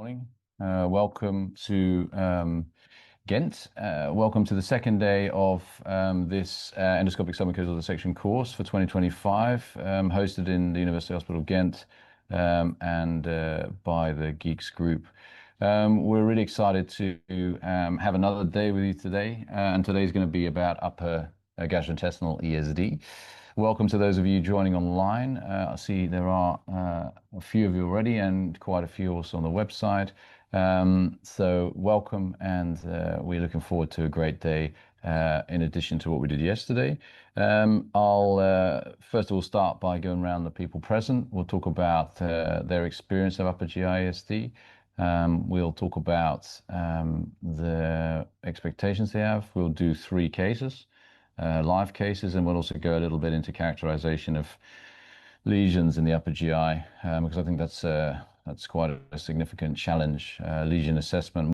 morning. Welcome to Ghent. Welcome to the second day of this Endoscopic Submucosal Dissection course for 2025, hosted in the University Hospital Ghent and by the GIEQs group. We're really excited to have another day with you today, and today is going to be about upper gastrointestinal ESD. Welcome to those of you joining online. I see there are a few of you already and quite a few also on the website. So welcome, and we're looking forward to a great day in addition to what we did yesterday. I'll first of all start by going around the people present. We'll talk about their experience of upper GI-ESD. We'll talk about the expectations they have. We'll do 3 cases. Live cases, and we'll also go a little bit into characterization of lesions in the upper GI, because I think that's quite a significant challenge. Lesion assessment